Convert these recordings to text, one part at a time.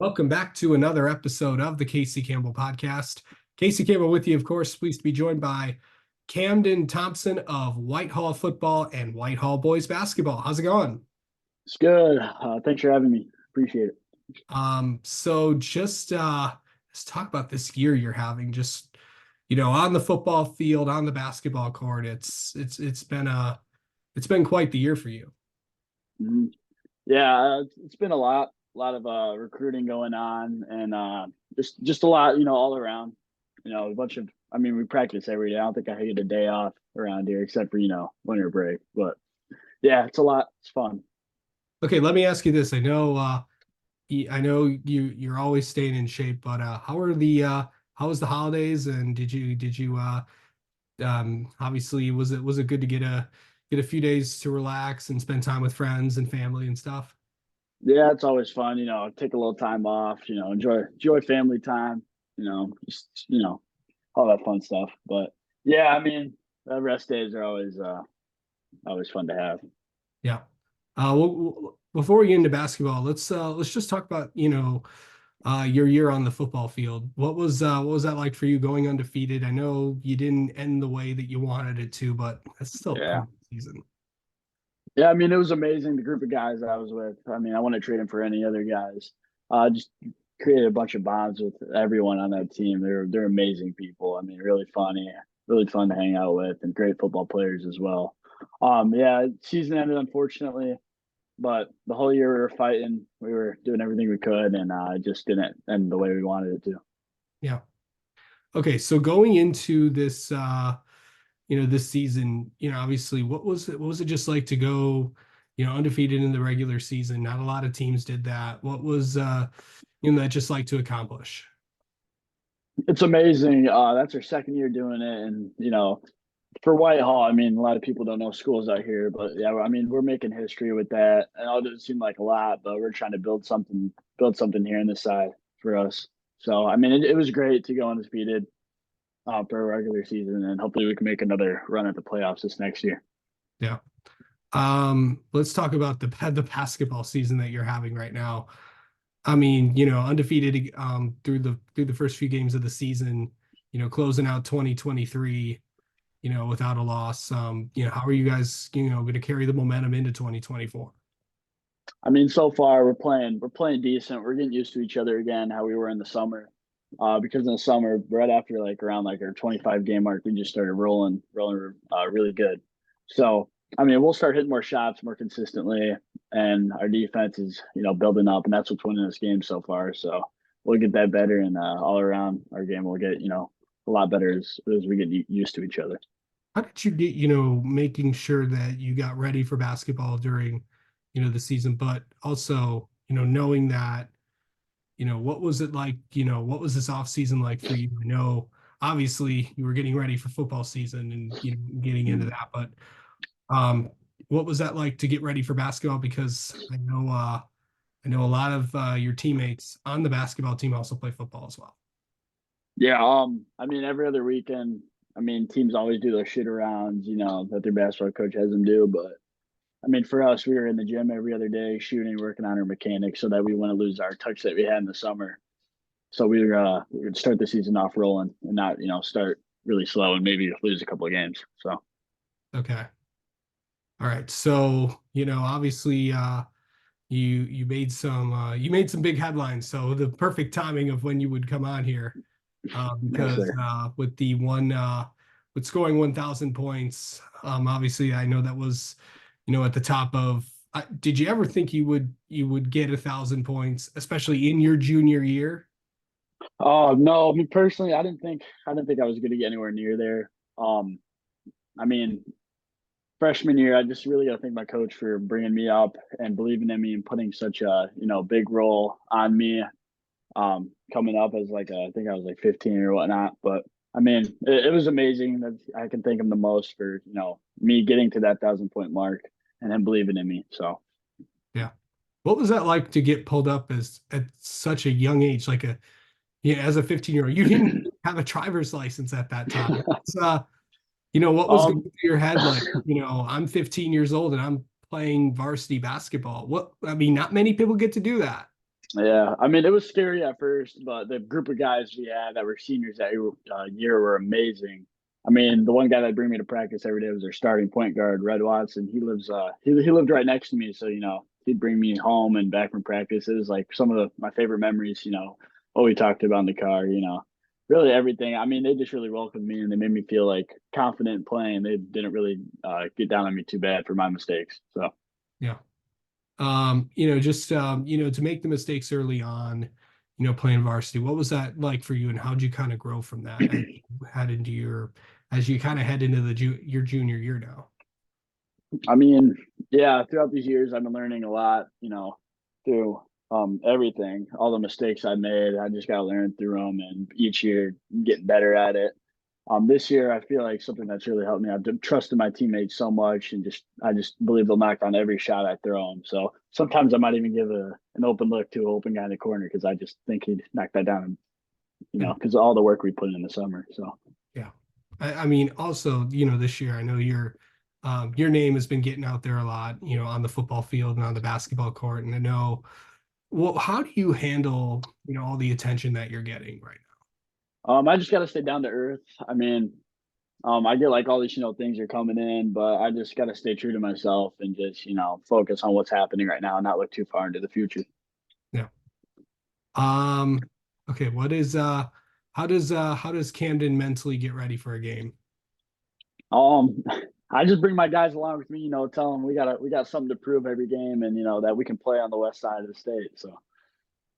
Welcome back to another episode of the Casey Campbell podcast. Casey Campbell with you, of course, pleased to be joined by Camden Thompson of Whitehall football and Whitehall boys basketball. How's it going? It's good. Thanks for having me. Appreciate it. So let's talk about this year you're having. Just on the football field, on the basketball court. It's been quite the year for you. Mhm. Yeah, it's been a lot of recruiting going on, and just a lot, all around. A bunch of. I mean, we practice every day. I don't think I get a day off around here except for winter break. But yeah, it's a lot. It's fun. Okay, let me ask you this. I know you're always staying in shape, but how was the holidays, and did you obviously was it good to get a few days to relax and spend time with friends and family and stuff? Yeah, it's always fun. Take a little time off. Enjoy family time. Just all that fun stuff. But yeah, I mean, rest days are always fun to have. Yeah. Well, before we get into basketball, let's just talk about your year on the football field. What was that like for you going undefeated? I know you didn't end the way that you wanted it to, but that's still a pretty Yeah. good season. Yeah, I mean, it was amazing. The group of guys that I was with. I mean, I wouldn't trade him for any other guys. Just created a bunch of bonds with everyone on that team. They're amazing people. I mean, really funny, really fun to hang out with, and great football players as well. Yeah, season ended unfortunately, but the whole year we were fighting. We were doing everything we could, and it just didn't end the way we wanted it to. Yeah. Okay, so going into this season, obviously what was it just like to go, undefeated in the regular season? Not a lot of teams did that. What was that just like to accomplish? It's amazing. That's our second year doing it, and for Whitehall, I mean, a lot of people don't know schools out here, but yeah, I mean, we're making history with that. And it doesn't seem like a lot, but we're trying to build something here in this side for us. So, I mean, it was great to go undefeated for a regular season, and hopefully we can make another run at the playoffs this next year. Yeah. Let's talk about the basketball season that you're having right now. I mean, undefeated through the first few games of the season, closing out 2023, without a loss. How are you guys, going to carry the momentum into 2024? I mean, so far we're playing decent. We're getting used to each other again, how we were in the summer. Because in the summer, right after like around like our 25 game mark, we just started rolling really good. So I mean, we'll start hitting more shots more consistently, and our defense is building up, and that's what's winning this game so far. So we'll get that better, and all around our game will get a lot better as we get used to each other. How did you get, making sure that you got ready for basketball during, the season, but also, knowing that, what was it like, what was this off season like for you? I know obviously you were getting ready for football season and, getting into that, but um, what was that like to get ready for basketball? Because I know a lot of your teammates on the basketball team also play football as well. Yeah, I mean, every other weekend, I mean, teams always do those shoot arounds, that their basketball coach has them do. But I mean, for us, we were in the gym every other day, shooting, working on our mechanics, so that we wouldn't lose our touch that we had in the summer. So we would start the season off rolling and not, start really slow and maybe lose a couple of games. So Okay. All right. So, obviously you made some big headlines. So the perfect timing of when you would come on here. yes, Because sir. with scoring 1,000 points, obviously I know that was, at the top of. Did you ever think you would get 1,000 points, especially in your junior year? Oh no, I mean personally, I didn't think I was going to get anywhere near there. Um, I mean, freshman year, I just really got to thank my coach for bringing me up and believing in me and putting such a big role on me. Coming up as I think I was like 15 or whatnot, but I mean, it was amazing. That I can thank him the most for me getting to that 1,000 point mark and him believing in me. So Yeah. What was that like to get pulled up as at such a young age, like as a 15-year-old? You didn't have a driver's license at that time. What was going um, through your head? Like, I'm 15 years old and I'm playing varsity basketball. I mean, not many people get to do that. Yeah, I mean, it was scary at first, but the group of guys we had that were seniors that year were amazing. I mean, the one guy that bring me to practice every day was our starting point guard, Red Watson. He lives he lived right next to me, so he'd bring me home and back from practice. It was like some of my favorite memories. What we talked about in the car. Really everything. I mean, they just really welcomed me and they made me feel like confident playing. They didn't really get down on me too bad for my mistakes. So. Yeah. Just to make the mistakes early on, playing varsity, what was that like for you and how'd you kind of grow from that as you head into as you kind of head into your junior year now? I mean, yeah, throughout these years, I've been learning a lot, through everything, all the mistakes I made. I just got to learn through them, and each year getting better at it. This year, I feel like something that's really helped me. I've trusted my teammates so much, and I just believe they'll knock down every shot I throw them. So sometimes I might even give an open look to an open guy in the corner because I just think he'd knock that down. Yeah. Because of all the work we put in the summer. So. Yeah. I mean, also, this year, I know your name has been getting out there a lot, on the football field and on the basketball court. And I know, well, how do you handle, all the attention that you're getting right I just got to stay down to earth. I mean, I get like all these, things are coming in, but I just got to stay true to myself and just, focus on what's happening right now and not look too far into the future. now? Yeah. Okay. How does Camden mentally get ready for a game? Um, I just bring my guys along with me, tell them we got something to prove every game and, that we can play on the west side of the state. So,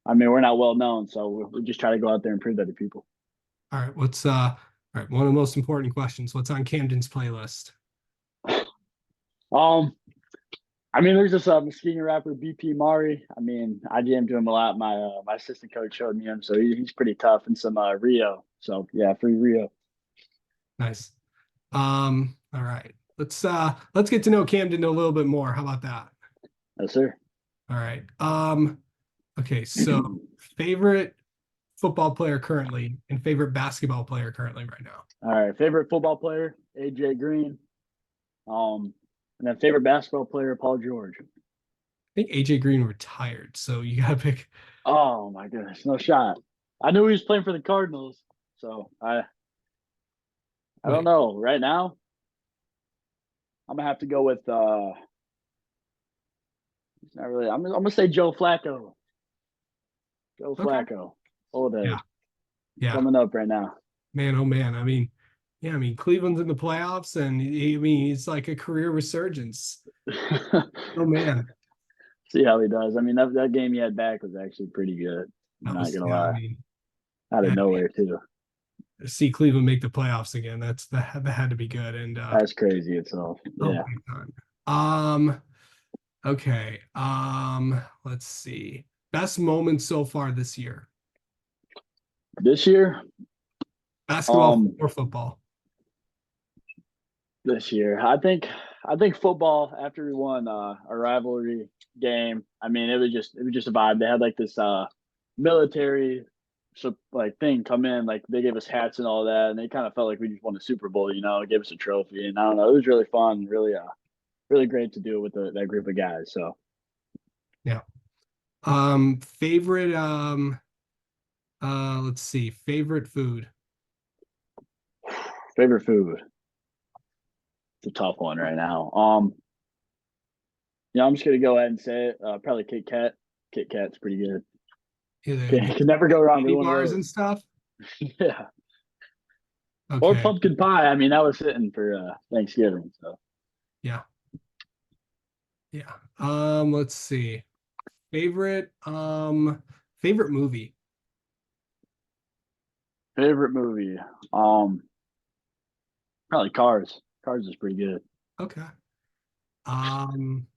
I mean, we're not well known, so we just try to go out there and prove that to people. All right. All right. One of the most important questions. What's on Camden's playlist? Um, I mean, there's this Muskegon rapper BP Mari. I mean, I jammed to him a lot. My assistant coach showed me him, so he's pretty tough. And some Rio. So yeah, free Rio. Nice. All right. Let's get to know Camden a little bit more. How about that? Yes, sir. All right. Okay, so favorite football player currently and favorite basketball player currently right now. All right, favorite football player AJ Green. And then favorite basketball player Paul George. I think AJ Green retired, so you gotta pick. Oh my goodness, no shot. I knew he was playing for the Cardinals, so I don't Wait, know. Right now, I'm gonna have to go with it's not really. I'm gonna say Joe Flacco. Joe okay. Flacco. Old Yeah, head yeah. coming up right now. Man, oh man. I mean, yeah, I mean Cleveland's in the playoffs and I mean it's like a career resurgence. Oh man. See how he does. I mean, that game he had back was actually pretty good. I'm That not was gonna yeah, I lie. mean, Out of yeah, nowhere too. see Cleveland make the playoffs again. That had to be good. And That's crazy itself. oh, Yeah. big time. Um, okay. Let's see. Best moments so far this year. This year, Basketball um, or football? this year, I think football after we won a rivalry game. I mean, it was just a vibe. They had like this military like thing come in, like they gave us hats and all that, and they kind of felt like we just won a Super Bowl, gave us a trophy, and I don't know, it was really fun, really great to do it with that group of guys. So Yeah. Favorite let's see. Favorite food. favorite food, it's a tough one right now. I'm just gonna go ahead and say it. Probably Kit Kat. Kit Kat's pretty good. Either Can never go wrong with candy one of bars those. and stuff. Yeah. Or Okay. pumpkin pie. I mean, that was sitting for Thanksgiving. So Yeah. Yeah. Let's see. Favorite favorite movie. favorite movie, probably Cars. Cars is pretty good. Okay. Um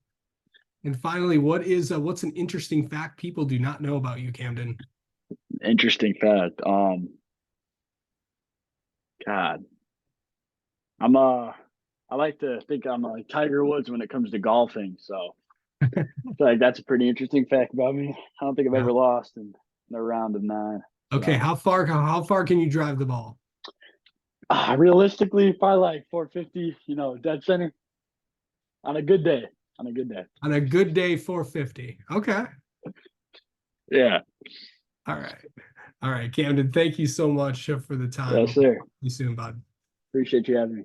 and finally, what's an interesting fact people do not know about you, Camden? Interesting fact. God, I'm I like to think I'm like Tiger Woods when it comes to golfing. So I feel like that's a pretty interesting fact about me. I don't think I've Yeah. ever lost in a round of nine. Okay, So how far can you drive the ball? realistically, probably like 450. Dead center on a good day. On a good day. On a good day, 450. Okay. Yeah. All right. All right, Camden, thank you so much for the time. Yes, I'll see sir. you soon, bud. Appreciate you having me.